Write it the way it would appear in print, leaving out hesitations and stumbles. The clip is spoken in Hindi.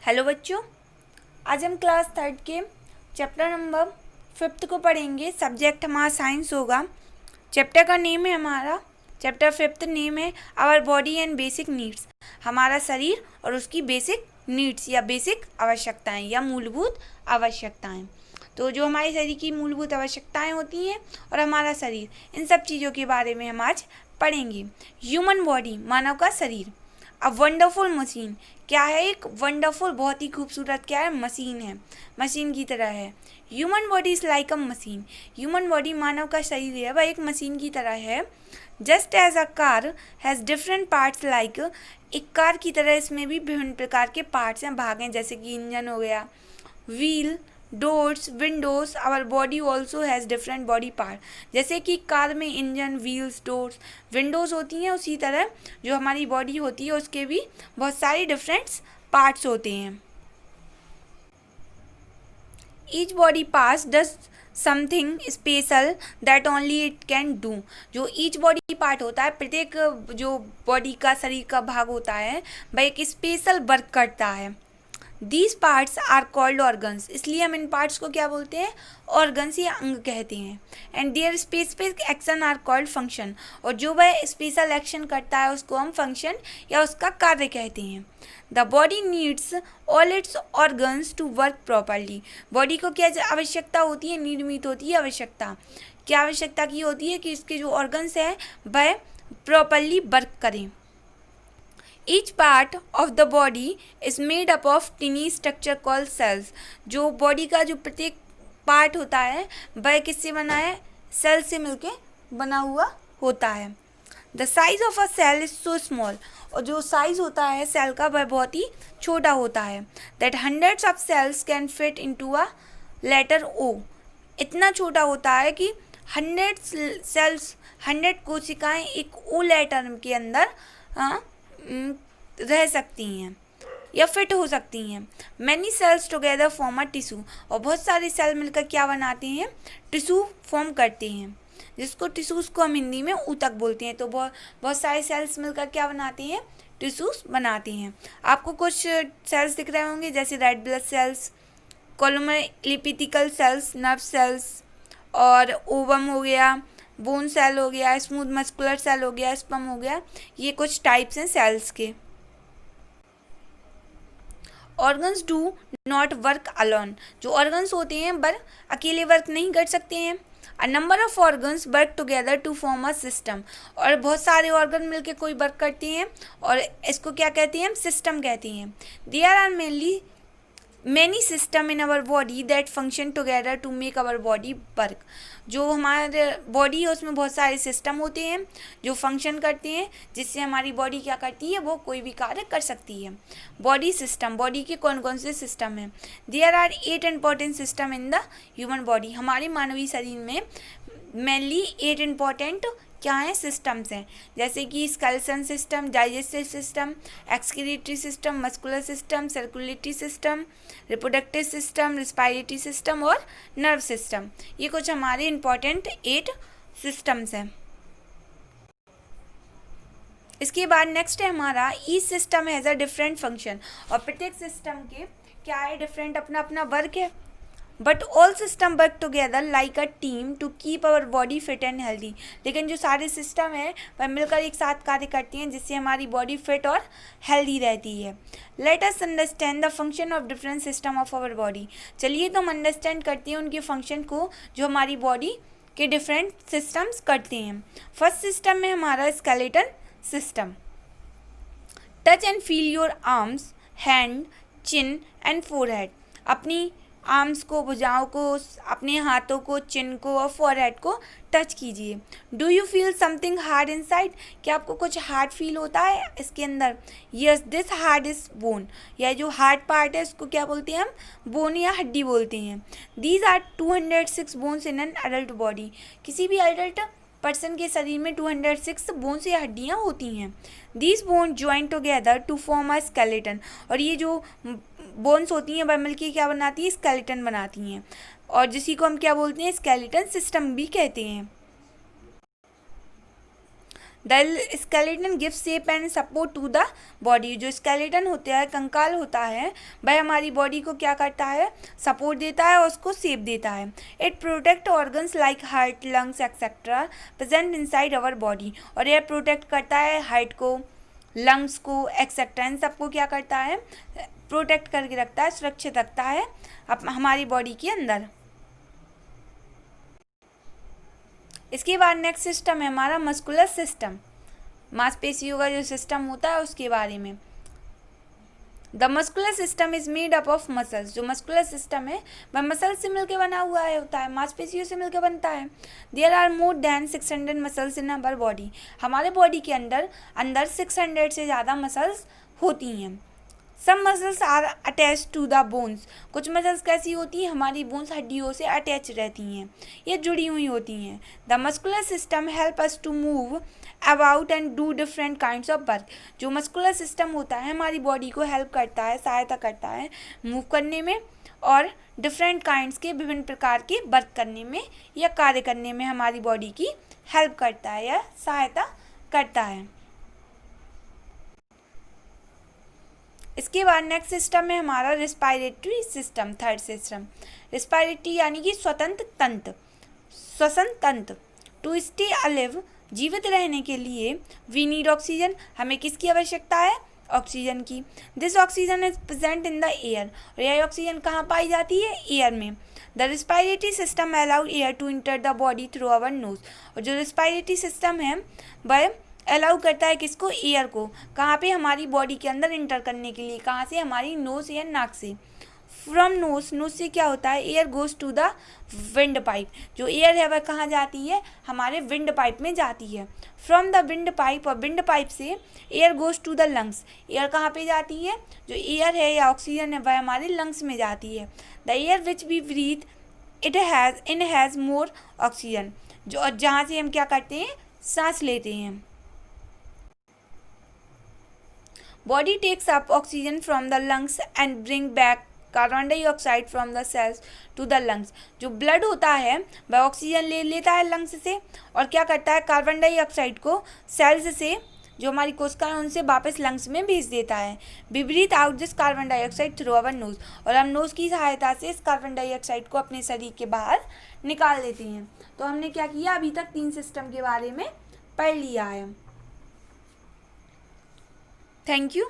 हेलो बच्चों, आज हम क्लास थर्ड के चैप्टर नंबर 5 को पढ़ेंगे। सब्जेक्ट हमारा साइंस होगा। चैप्टर का नेम है हमारा, चैप्टर 5 नेम है our body and basic needs. हमारा शरीर और उसकी बेसिक नीड्स या बेसिक आवश्यकताएं या मूलभूत आवश्यकताएं। तो जो हमारे शरीर की मूलभूत आवश्यकताएं होती हैं और हमारा शरीर, इन सब चीज़ों के बारे में हम आज पढ़ेंगे। ह्यूमन बॉडी, मानव का शरीर। अ वंडरफुल मशीन, क्या है? एक वंडरफुल, बहुत ही खूबसूरत क्या है? मशीन है, मशीन की तरह है। Human body is like a machine, human body, मानव का शरीर है, वह एक मशीन की तरह है। Just as a car has different parts like, एक कार की तरह इसमें भी विभिन्न प्रकार के पार्ट्स हैं, भाग हैं, जैसे कि इंजन हो गया, wheel, doors, windows. Our body also has different body part, जैसे कि कार में इंजन, व्हील्स, डोर्स, विंडोज होती हैं, उसी तरह जो हमारी बॉडी होती है उसके भी बहुत सारे डिफरेंट पार्ट्स होते हैं। Each body part does something special that only it can do. जो ईच बॉडी पार्ट होता है, प्रत्येक जो बॉडी का, शरीर का भाग होता है, वह एक स्पेशल वर्क करता है। These parts are called organs, इसलिए हम इन पार्ट्स को क्या बोलते हैं? ऑर्गन्स या अंग कहते हैं। And their specific action are called function, और जो वह स्पेशल एक्शन करता है उसको हम फंक्शन या उसका कार्य कहते हैं। The body needs all its organs to work properly, body को क्या आवश्यकता होती है? नीड मीट होती है आवश्यकता। क्या आवश्यकता की होती है? कि इसके जो ऑर्गन्स हैं वह प्रॉपरली वर्क करें। Each part of the body is made up of tiny structure called cells. जो बॉडी का जो प्रत्येक पार्ट होता है वह किससे बना है? सेल से मिलके बना हुआ होता है। The size of a cell is so small, और जो साइज होता है सेल का वह बहुत ही छोटा होता है। That hundreds of cells can fit into a letter O. इतना छोटा होता है कि 100 सेल्स, 100 कोशिकाएं एक ओ लेटर के अंदर रह सकती हैं या फिट हो सकती हैं। Many cells together form a tissue, और बहुत सारे सेल मिलकर क्या बनाते हैं? टिश्यू फॉर्म करते हैं, जिसको टिश्यूज़ को हम हिंदी में ऊतक बोलते हैं। तो बहुत सारे सेल्स मिलकर क्या बनाते हैं? टिश्यूज़ बनाते हैं। आपको कुछ सेल्स दिख रहे होंगे, जैसे रेड ब्लड सेल्स, कोलोमेलिपिटिकल सेल्स, नर्व सेल्स, और ओवम हो गया, बोन सेल हो गया, स्मूथ मस्कुलर सेल हो गया, स्पम हो गया। ये कुछ टाइप्स हैं सेल्स के। Organs do not work alone, जो ऑर्गन्स होते हैं वह अकेले वर्क नहीं कर सकते हैं। A number of organs work together to form a system, और बहुत सारे ऑर्गन मिलकर कोई वर्क करते हैं और इसको क्या कहते हैं? हम सिस्टम कहते हैं। There are mainly many system in our body that function together to make our body work. जो हमारे बॉडी है उसमें बहुत सारे सिस्टम होते हैं जो फंक्शन करते हैं, जिससे हमारी बॉडी क्या करती है? वो कोई भी कार्य कर सकती है। बॉडी सिस्टम, बॉडी के कौन कौन से सिस्टम हैं? There are 8 important system in the human body. हमारे मानवीय शरीर में मेनली 8 इंपॉर्टेंट क्या हैं? सिस्टम्स हैं, जैसे कि skeleton system, digestive system, excretory system, muscular system, circulatory system, reproductive system, respiratory system और नर्व सिस्टम। ये कुछ हमारे इंपॉर्टेंट 8 सिस्टम्स हैं। इसके बाद नेक्स्ट है हमारा each system has a different function, और प्रत्येक सिस्टम के क्या है? डिफरेंट अपना अपना वर्क है। But all system work together like a team to keep our body fit and healthy, लेकिन जो सारे सिस्टम हैं वह मिलकर एक साथ कार्य करती हैं, जिससे हमारी बॉडी फिट और हेल्दी रहती है। Let us understand the function of different system of our body. चलिए तो हम अंडरस्टैंड करते हैं उनके फंक्शन को जो हमारी बॉडी के डिफरेंट सिस्टम्स करते हैं। फर्स्ट सिस्टम में हमारा skeleton system. Touch and feel your arms, hand, chin and forehead. अपनी आर्म्स को, भुजाओं को, अपने हाथों को, चिन को और फोरहेड को टच कीजिए। Do you feel something hard inside, क्या आपको कुछ हार्ड फील होता है इसके अंदर? Yes, this hard is bone, यह जो हार्ड पार्ट है उसको क्या बोलते हैं? हम बोन या हड्डी बोलते हैं। These are 206 bones in an adult body, किसी भी एडल्ट पर्सन के शरीर में 206 बोन्स या हड्डियाँ होती हैं। These bone join together to form a skeleton, और ये जो बोन्स होती हैं वह मिलकर क्या बनाती है? स्केलेटन बनाती हैं, और जिसी को हम क्या बोलते हैं? स्केलेटन सिस्टम भी कहते हैं। The skeleton give shape and support to the body. जो स्केलेटन होता है, कंकाल होता है, वह हमारी बॉडी को क्या करता है, सपोर्ट देता है और उसको शेप देता है। It protect organs like heart, lungs etcetera present inside our body. और यह प्रोटेक्ट करता है हार्ट को, लंग्स को एक्सेट्रा, इन सबको क्या करता है, प्रोटेक्ट करके रखता है, सुरक्षित रखता है हमारी बॉडी के अंदर। इसके बाद नेक्स्ट सिस्टम है हमारा मस्कुलर सिस्टम। मांसपेशियों का जो सिस्टम होता है उसके बारे में। The muscular system is made up of muscles. जो मस्कुलर सिस्टम है वह मसल से मिलकर बना हुआ है, होता है, मांसपेशियों से मिलकर बनता है। There are more than 600 muscles in our body. हमारे बॉडी के अंदर 600 से ज़्यादा मसल्स होती हैं। Some muscles are attach to the bones. कुछ मसल्स कैसी होती हैं, हमारी बोन्स हड्डियों से अटैच रहती हैं, ये जुड़ी हुई होती हैं। The muscular system help us to move about and do different kinds of work. जो मस्कुलर सिस्टम होता है हमारी बॉडी को हेल्प करता है, सहायता करता है मूव करने में और डिफरेंट काइंड्स के विभिन्न प्रकार के वर्क करने में या कार्य करने में हमारी बॉडी की हेल्प करता है या सहायता करता है। इसके बाद नेक्स्ट सिस्टम है हमारा respiratory system, third system. Respiratory यानी कि श्वसन तंत्र। टू स्टे अलिव, जीवित रहने के लिए वी नीड ऑक्सीजन, हमें किसकी आवश्यकता है, ऑक्सीजन की। This oxygen is present in the air. और यह ऑक्सीजन कहाँ पाई जाती है, एयर में। The respiratory system allow air to enter the body through our nose. और जो रेस्पिरेटरी सिस्टम है वह अलाउ करता है किसको, एयर को, कहाँ पे, हमारी बॉडी के अंदर इंटर करने के लिए। कहाँ से, हमारी नोज या नाक से। फ्रॉम नोज से क्या होता है, air goes to the windpipe. जो एयर है वह कहाँ जाती है, हमारे विंड पाइप में जाती है। फ्रॉम द विंड पाइप, और विंड पाइप से air goes to the lungs. Air कहाँ पे जाती है, जो एयर है या ऑक्सीजन है वह हमारे लंग्स में जाती है। The air which we breathe it has more oxygen. जो जहाँ से हम क्या करते हैं, सांस लेते हैं। Body takes up oxygen from the lungs and bring back carbon dioxide from the cells to the lungs. जो ब्लड होता है वह ऑक्सीजन ले लेता है लंग्स से और क्या करता है, कार्बन डाइऑक्साइड को सेल्स से, जो हमारी कोशिकाएं उनसे वापस लंग्स में भेज देता है। We breathe out this carbon dioxide through our nose. और हम नोज की सहायता से इस कार्बन डाइऑक्साइड को अपने शरीर के बाहर निकाल देते हैं। तो हमने क्या किया, अभी तक 3 सिस्टम के बारे में पढ़ लिया है। Thank you.